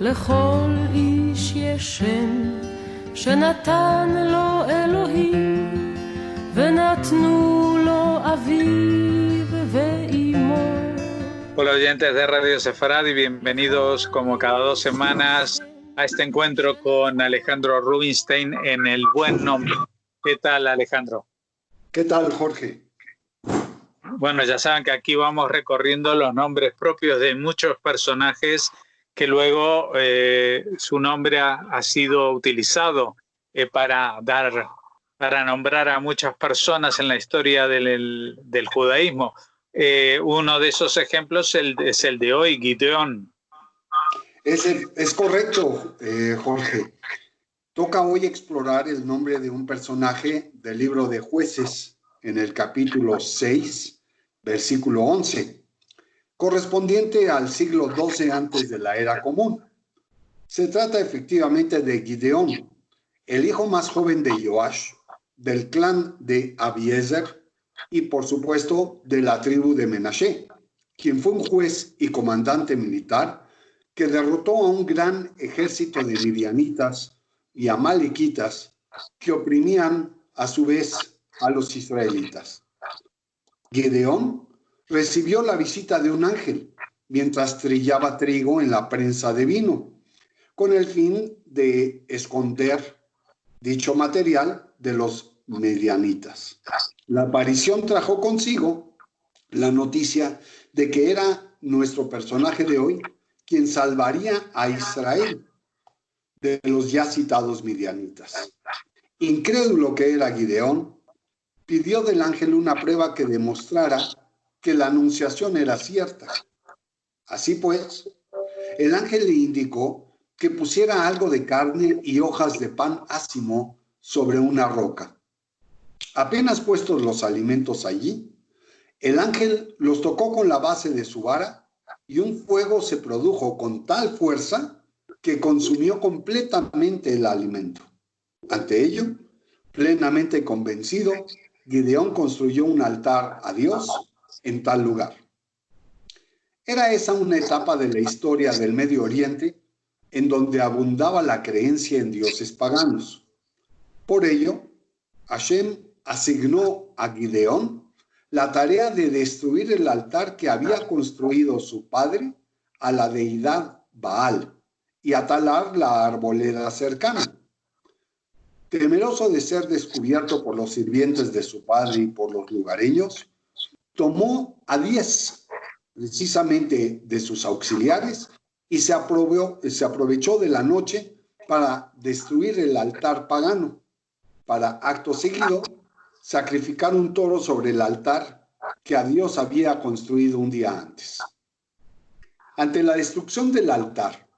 לכל איש יש שם שנתן לו אלוהים ונתנו לו אביו ואימו. Hola oyentes de Radio Sefaradi, bienvenidos como cada 2 semanas a este encuentro con Alejandro Rubinstein en El Buen Nombre. ¿Qué tal, Alejandro? ¿Qué tal, Jorge? Bueno, ya saben que aquí vamos recorriendo los nombres propios de muchos personajes que luego su nombre ha sido utilizado para nombrar a muchas personas en la historia del judaísmo. Uno de esos ejemplos es el de hoy, Gideón. Es correcto, Jorge. Toca hoy explorar el nombre de un personaje del libro de Jueces en el capítulo 6, versículo 11, correspondiente al siglo XII antes de la era común. Se trata efectivamente de Gideón, el hijo más joven de Joash, del clan de Abiezer y, por supuesto, de la tribu de Menashe, quien fue un juez y comandante militar que derrotó a un gran ejército de midianitas y amalequitas que oprimían a su vez a los israelitas. Gideón recibió la visita de un ángel mientras trillaba trigo en la prensa de vino, con el fin de esconder dicho material de los medianitas. La aparición trajo consigo la noticia de que era nuestro personaje de hoy quien salvaría a Israel de los ya citados midianitas. Incrédulo que era Gideón, pidió del ángel una prueba que demostrara que la anunciación era cierta. Así pues, el ángel le indicó que pusiera algo de carne y hojas de pan ácimo sobre una roca. Apenas puestos los alimentos allí, el ángel los tocó con la base de su vara y un fuego se produjo con tal fuerza que consumió completamente el alimento. Ante ello, plenamente convencido, Gideón construyó un altar a Dios en tal lugar. Era esa una etapa de la historia del Medio Oriente en donde abundaba la creencia en dioses paganos. Por ello, Hashem asignó a Gideón la tarea de destruir el altar que había construido su padre a la deidad Baal y a talar la arboleda cercana. Temeroso de ser descubierto por los sirvientes de su padre y por los lugareños, tomó a 10 precisamente de sus auxiliares y se aprovechó de la noche para destruir el altar pagano, para acto seguido sacrificar un toro sobre el altar que a Dios había construido un día antes. Ante la destrucción del altar,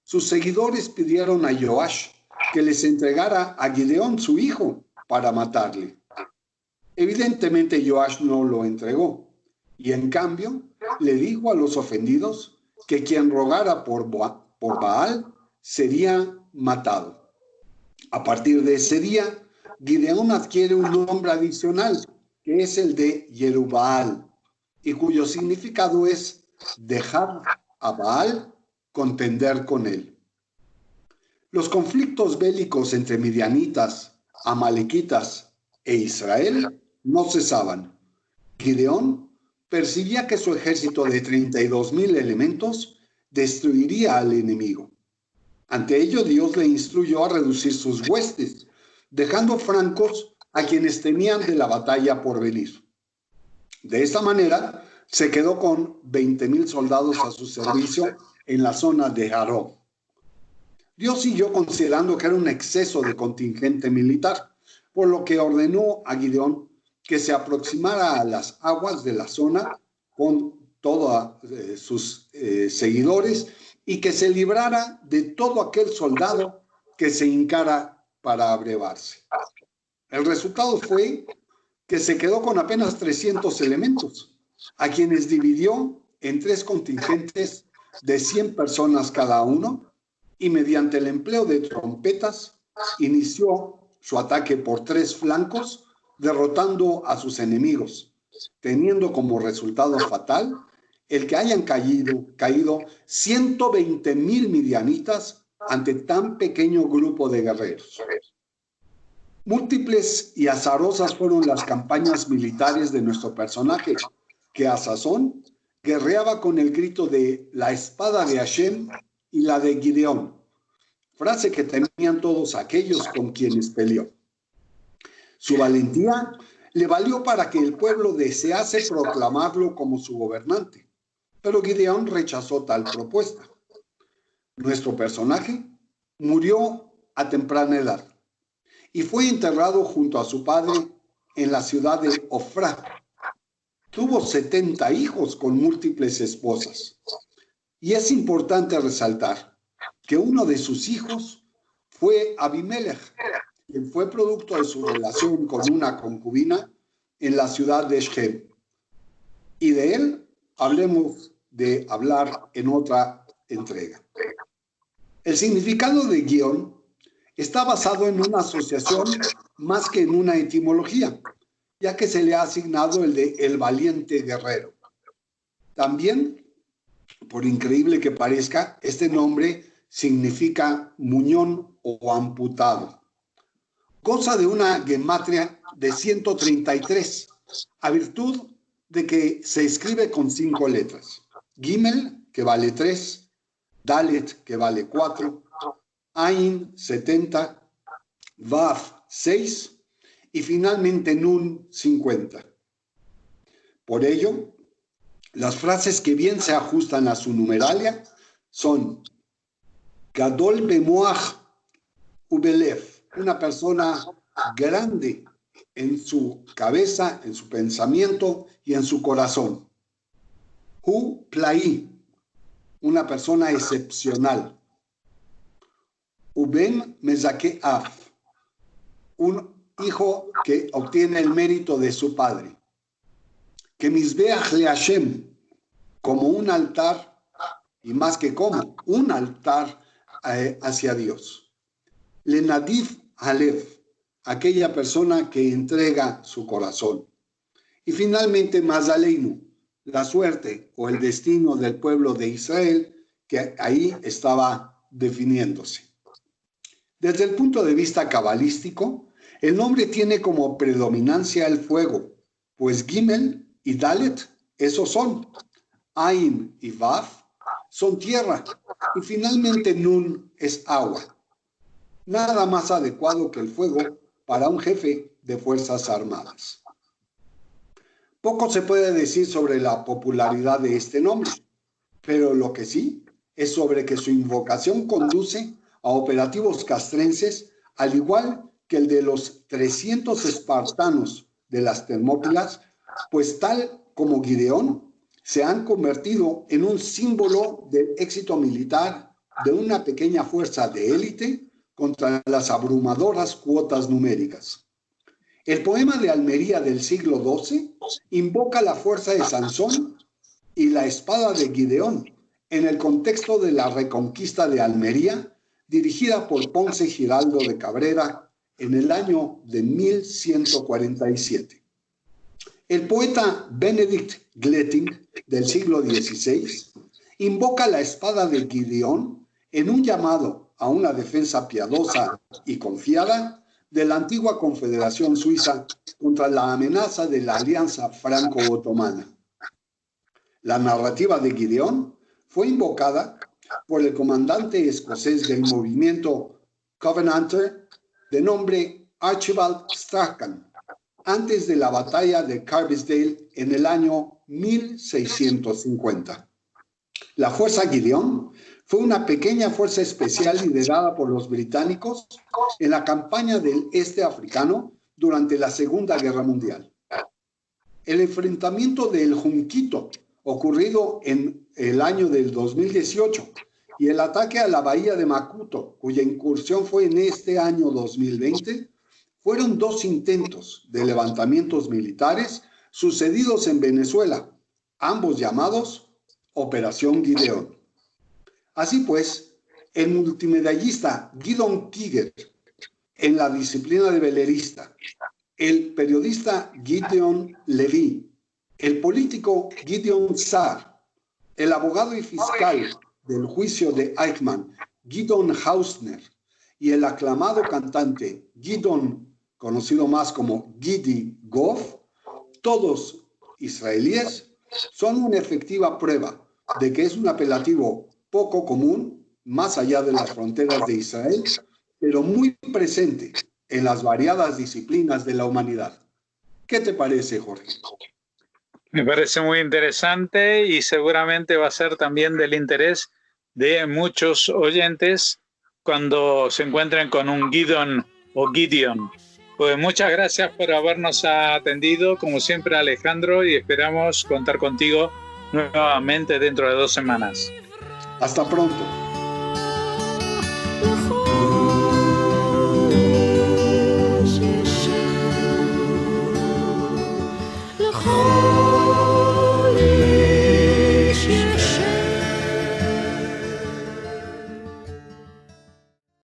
sus seguidores pidieron a Joash que les entregara a Gideón su hijo para matarle. Evidentemente Joash no lo entregó y en cambio le dijo a los ofendidos que quien rogara por Baal sería matado. A partir de ese día, Gideón adquiere un nombre adicional que es el de Yerubbaal y cuyo significado es dejar a Baal contender con él. Los conflictos bélicos entre midianitas, amalequitas e Israel no cesaban. Gideón percibía que su ejército de 32,000 elementos destruiría al enemigo. Ante ello, Dios le instruyó a reducir sus huestes, dejando francos a quienes temían de la batalla por venir. De esta manera, se quedó con 20,000 soldados a su servicio en la zona de Jaró. Dios siguió considerando que era un exceso de contingente militar, por lo que ordenó a Gideón que se aproximara a las aguas de la zona con todos sus seguidores y que se librara de todo aquel soldado que se hincara para abrevarse. El resultado fue que se quedó con apenas 300 elementos, a quienes dividió en 3 contingentes de 100 personas cada uno y mediante el empleo de trompetas inició su ataque por 3 flancos, derrotando a sus enemigos, teniendo como resultado fatal el que hayan caído 120,000 midianitas ante tan pequeño grupo de guerreros. Múltiples y azarosas fueron las campañas militares de nuestro personaje, que a sazón guerreaba con el grito de la espada de Hashem y la de Gideón, frase que temían todos aquellos con quienes peleó. Su valentía le valió para que el pueblo desease proclamarlo como su gobernante, pero Gideón rechazó tal propuesta. Nuestro personaje murió a temprana edad y fue enterrado junto a su padre en la ciudad de Ofrá. Tuvo 70 hijos con múltiples esposas. Y es importante resaltar que uno de sus hijos fue Abimelech, quien fue producto de su relación con una concubina en la ciudad de Shem. Y de él hablemos de hablar en otra entrega. El significado de Gideón está basado en una asociación más que en una etimología, ya que se le ha asignado el de el valiente guerrero. También, por increíble que parezca, este nombre significa muñón o amputado. Goza de una gematria de 133, a virtud de que se escribe con 5 letras. Gimel, que vale 3, Dalet, que vale 4, Ain, 70, Vav, 6, y finalmente Nun, 50. Por ello, las frases que bien se ajustan a su numeralia son Gadol bemoach ubelev, una persona grande en su cabeza, en su pensamiento y en su corazón. Hu plai, una persona excepcional. Uben mezakeaf, un hijo que obtiene el mérito de su padre. Que misbeach le Hashem, como un altar, y más que como, un altar hacia Dios. Le nadif halev, aquella persona que entrega su corazón. Y finalmente Mazaleinu, la suerte o el destino del pueblo de Israel, que ahí estaba definiéndose. Desde el punto de vista cabalístico, el nombre tiene como predominancia el fuego, pues Gimel y Dalet, esos son. Ain y Vav son tierra, y finalmente Nun es agua. Nada más adecuado que el fuego para un jefe de fuerzas armadas. Poco se puede decir sobre la popularidad de este nombre, pero lo que sí es sobre que su invocación conduce a operativos castrenses, al igual que el de los 300 espartanos de las Termópilas, pues tal como Gideón, se han convertido en un símbolo del éxito militar de una pequeña fuerza de élite contra las abrumadoras cuotas numéricas. El poema de Almería del siglo XII invoca la fuerza de Sansón y la espada de Gideón en el contexto de la reconquista de Almería, dirigida por Ponce Giraldo de Cabrera en el año de 1147. El poeta Benedict Gletting del siglo XVI invoca la espada de Gideón en un llamado a una defensa piadosa y confiada de la antigua Confederación Suiza contra la amenaza de la alianza franco-otomana. La narrativa de Gideón fue invocada por el comandante escocés del movimiento Covenanter de nombre Archibald Strachan, antes de la batalla de Carbisdale en el año 1650. La fuerza Gideón fue una pequeña fuerza especial liderada por los británicos en la campaña del este africano durante la Segunda Guerra Mundial. El enfrentamiento del Junquito, ocurrido en el año del 2018, y el ataque a la bahía de Macuto, cuya incursión fue en este año 2020, fueron 2 intentos de levantamientos militares sucedidos en Venezuela, ambos llamados Operación Gideón. Así pues, el multimedallista Gidon Kiger en la disciplina de velerista, el periodista Gideon Levy, el político Gideon Sa'ar El abogado y fiscal del juicio de Eichmann, Gideon Hausner, y el aclamado cantante Gideon, conocido más como Gidi Goff, todos israelíes, son una efectiva prueba de que es un apelativo poco común, más allá de las fronteras de Israel, pero muy presente en las variadas disciplinas de la humanidad. ¿Qué te parece, Jorge? Me parece muy interesante y seguramente va a ser también del interés de muchos oyentes cuando se encuentren con un Gideon o Gideon. Pues muchas gracias por habernos atendido, como siempre, Alejandro, y esperamos contar contigo nuevamente dentro de 2 semanas. Hasta pronto. Oh